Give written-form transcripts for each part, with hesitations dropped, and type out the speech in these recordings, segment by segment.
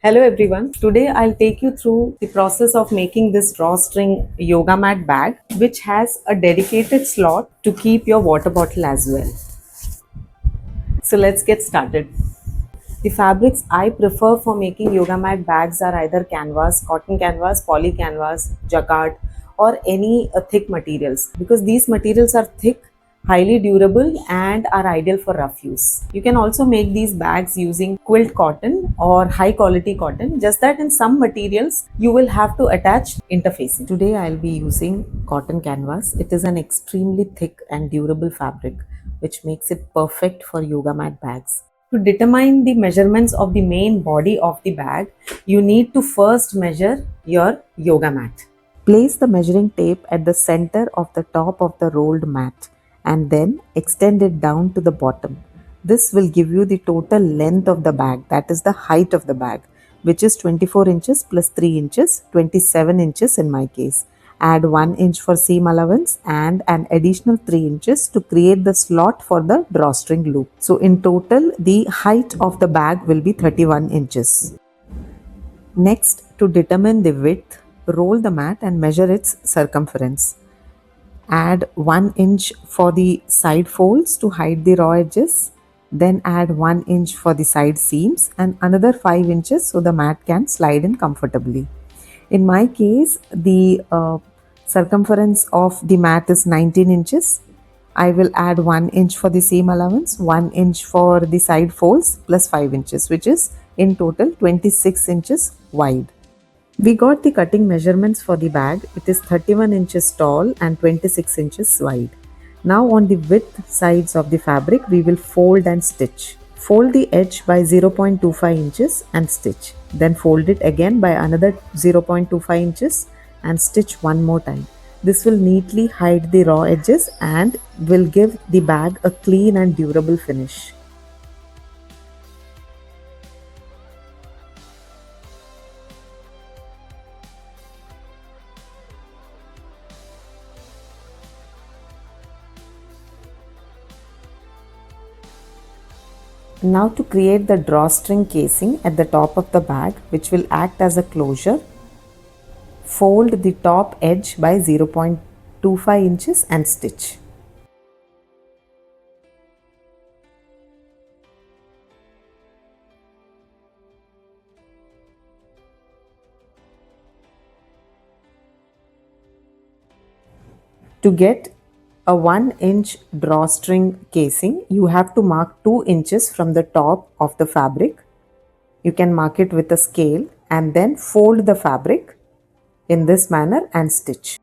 Hello everyone. Today I'll take you through the process of making this drawstring yoga mat bag, which has a dedicated slot to keep your water bottle as well. So let's get started. The fabrics I prefer for making yoga mat bags are either canvas, cotton canvas, poly canvas, jacquard, or any thick materials, because these materials are thick, highly durable, and are ideal for rough use. You can also make these bags using quilt cotton or high quality cotton, just that in some materials you will have to attach interfacing. Today I'll be using cotton canvas. It is an extremely thick and durable fabric, which makes it perfect for yoga mat bags. To determine the measurements of the main body of the bag, you need to first measure your yoga mat. Place the measuring tape at the center of the top of the rolled mat and then extend it down to the bottom. This will give you the total length of the bag, that is the height of the bag, which is 24 inches plus 3 inches, 27 inches in my case. Add 1 inch for seam allowance and an additional 3 inches to create the slot for the drawstring loop. So in total, the height of the bag will be 31 inches. Next, to determine the width, roll the mat and measure its circumference. Add 1 inch for the side folds to hide the raw edges. Then add 1 inch for the side seams and another 5 inches so the mat can slide in comfortably. In my case, the circumference of the mat is 19 inches. I will add 1 inch for the seam allowance, 1 inch for the side folds plus 5 inches, which is in total 26 inches wide. We got the cutting measurements for the bag. It is 31 inches tall and 26 inches wide. Now on the width sides of the fabric, we will fold and stitch. Fold the edge by 0.25 inches and stitch. Then fold it again by another 0.25 inches and stitch one more time. This will neatly hide the raw edges and will give the bag a clean and durable finish. Now to create the drawstring casing at the top of the bag, which will act as a closure, fold the top edge by 0.25 inches and stitch. To get a 1 inch drawstring casing, you have to mark 2 inches from the top of the fabric. You can mark it with a scale and then fold the fabric in this manner and stitch.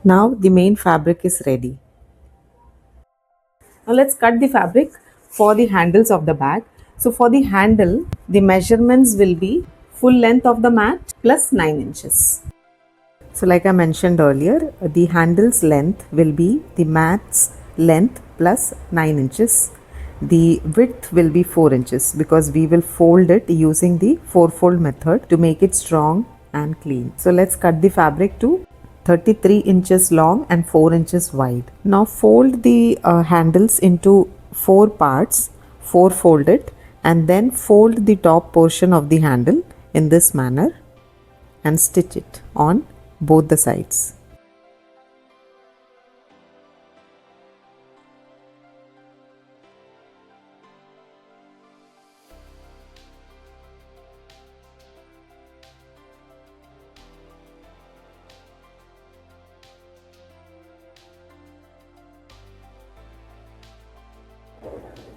Now the main fabric is ready. Now let's cut the fabric for the handles of the bag. So for the handle, the measurements will be full length of the mat plus 9 inches. So like I mentioned earlier, the handle's length will be the mat's length plus 9 inches. The width will be 4 inches because we will fold it using the 4-fold method to make it strong and clean. So let's cut the fabric to 33 inches long and 4 inches wide. Now fold the handles into 4 parts, 4 folded, and then fold the top portion of the handle in this manner and stitch it on both the sides.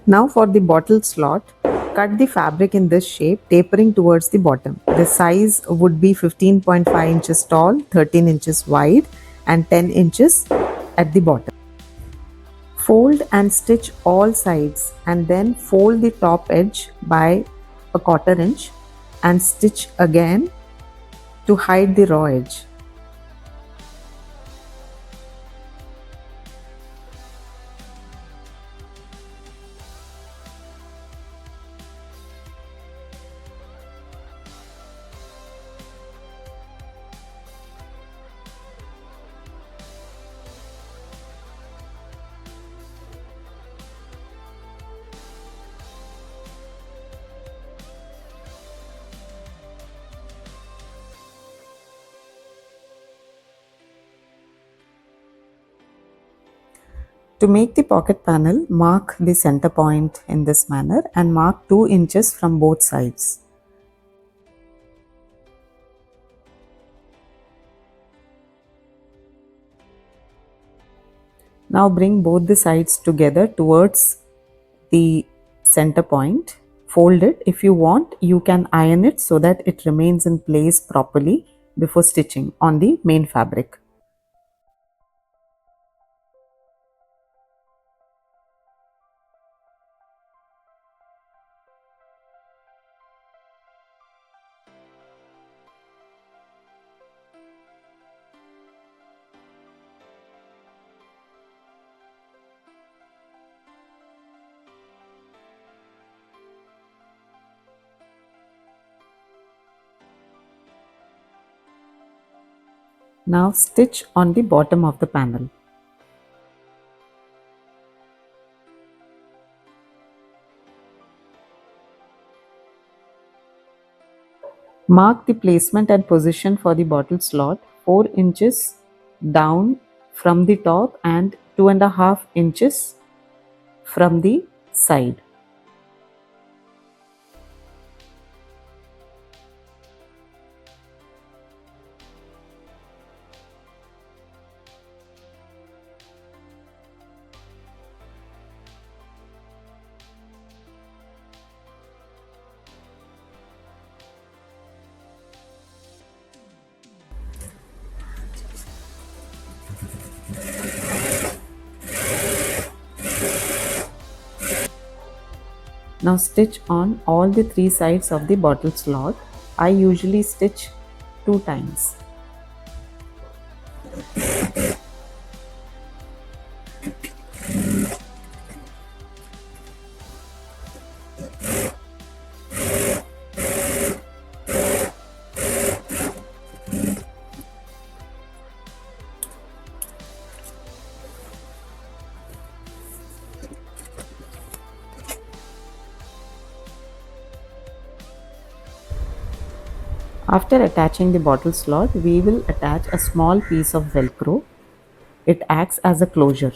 Now for the bottle slot, cut the fabric in this shape, tapering towards the bottom. The size would be 15.5 inches tall, 13 inches wide and 10 inches at the bottom. Fold and stitch all sides and then fold the top edge by a 1/4 inch and stitch again to hide the raw edge. To make the pocket panel, mark the center point in this manner and mark 2 inches from both sides. Now bring both the sides together towards the center point. Fold it. If you want, you can iron it so that it remains in place properly before stitching on the main fabric. Now stitch on the bottom of the panel. Mark the placement and position for the bottle slot 4 inches down from the top and 2.5 inches from the side. Now stitch on all the 3 sides of the bottle slot. I usually stitch 2 times. After attaching the bottle slot, we will attach a small piece of Velcro. It acts as a closure.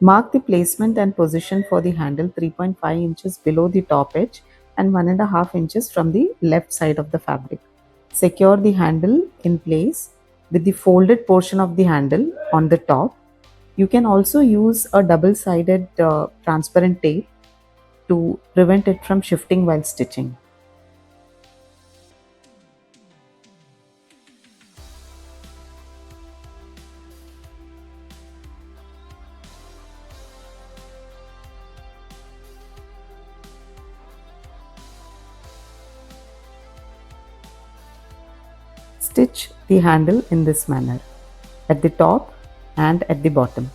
Mark the placement and position for the handle 3.5 inches below the top edge and 1.5 inches from the left side of the fabric. Secure the handle in place with the folded portion of the handle on the top. You can also use a double-sided transparent tape to prevent it from shifting while stitching. Stitch the handle in this manner at the top and at the bottom.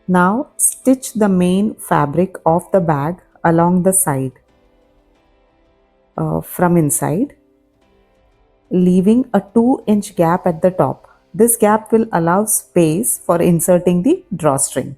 Now stitch the main fabric of the bag along the side from inside, leaving a 2-inch gap at the top. This gap will allow space for inserting the drawstring.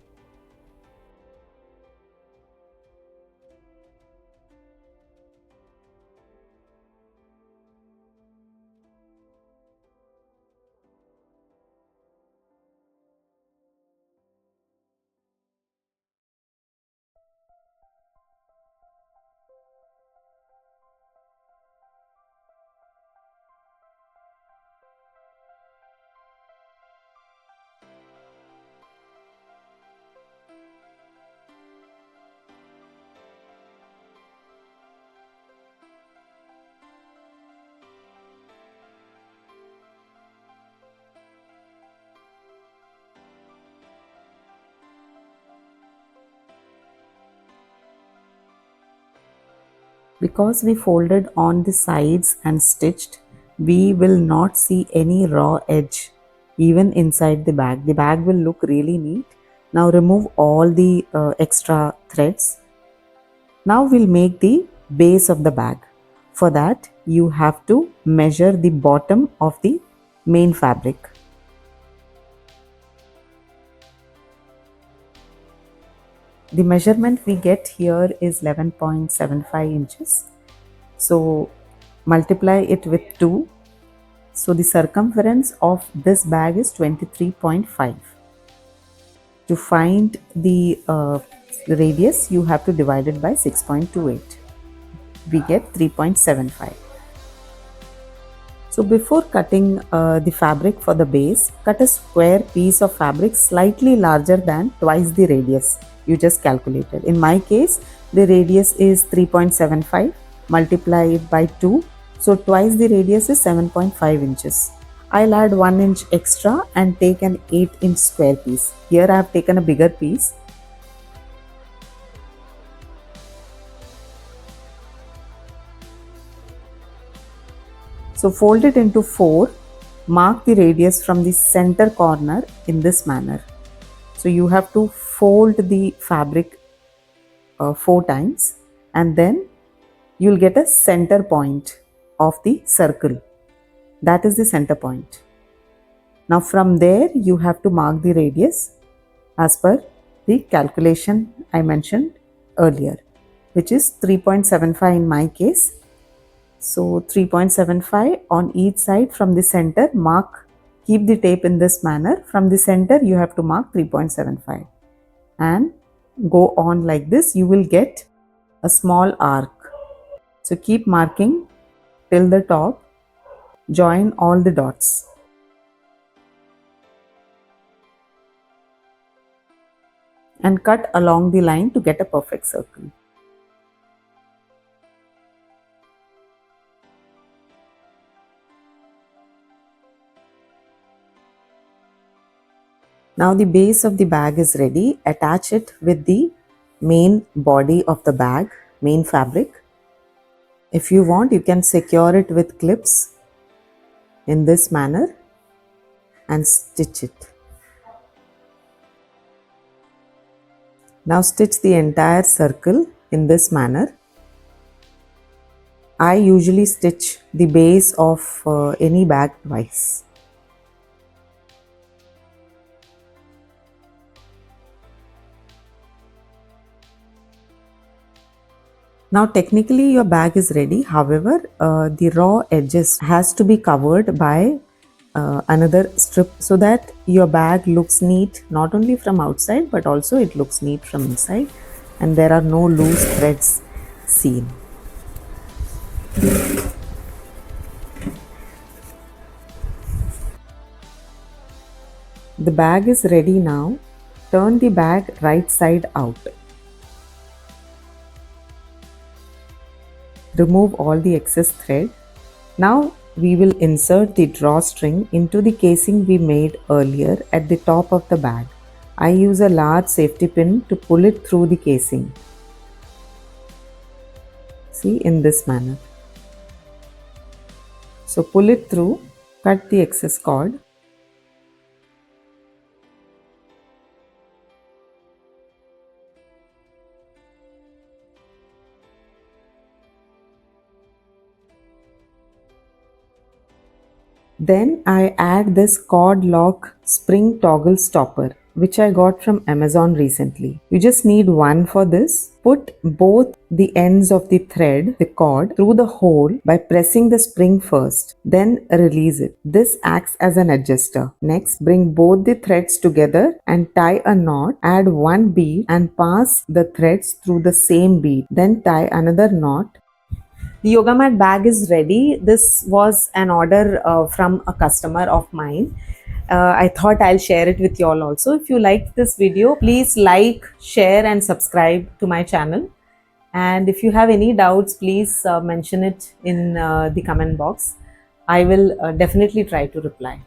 Because we folded on the sides and stitched, we will not see any raw edge even inside the bag. The bag will look really neat. Now remove all the extra threads. Now we'll make the base of the bag. For that, you have to measure the bottom of the main fabric. The measurement we get here is 11.75 inches. So multiply it with 2. So the circumference of this bag is 23.5. To find the radius, you have to divide it by 6.28. We get 3.75. So before cutting the fabric for the base, cut a square piece of fabric slightly larger than twice the radius you just calculated. In my case, the radius is 3.75. Multiply it by 2. So twice the radius is 7.5 inches. I'll add 1 inch extra and take an 8-inch square piece. Here I have taken a bigger piece. So fold it into 4. Mark the radius from the center corner in this manner. So you have to fold the fabric 4 times and then you'll get a center point of the circle. That is the center point. Now from there you have to mark the radius as per the calculation I mentioned earlier, which is 3.75 in my case. So 3.75 on each side from the center. Mark, keep the tape in this manner. From the center you have to mark 3.75 and go on like this. You will get a small arc. So keep marking till the top. Join all the dots. And cut along the line to get a perfect circle. Now the base of the bag is ready. Attach it with the main body of the bag, main fabric. If you want, you can secure it with clips in this manner and stitch it. Now stitch the entire circle in this manner. I usually stitch the base of any bag twice. Now technically your bag is ready. However, the raw edges has to be covered by another strip so that your bag looks neat not only from outside but also it looks neat from inside and there are no loose threads seen. The bag is ready now. Turn the bag right side out. Remove all the excess thread. Now we will insert the drawstring into the casing we made earlier at the top of the bag. I use a large safety pin to pull it through the casing. See, in this manner. So pull it through, cut the excess cord. Then I add this cord lock spring toggle stopper which I got from Amazon recently. You just need one for this. Put both the ends of the thread, the cord, through the hole by pressing the spring first, then release it. This acts as an adjuster. Next, bring both the threads together and tie a knot. Add one bead and pass the threads through the same bead. Then tie another knot. The yoga mat bag is ready. This was an order from a customer of mine. I thought I'll share it with you all also. If you liked this video, please like, share and subscribe to my channel. And if you have any doubts, please mention it in the comment box. I will definitely try to reply.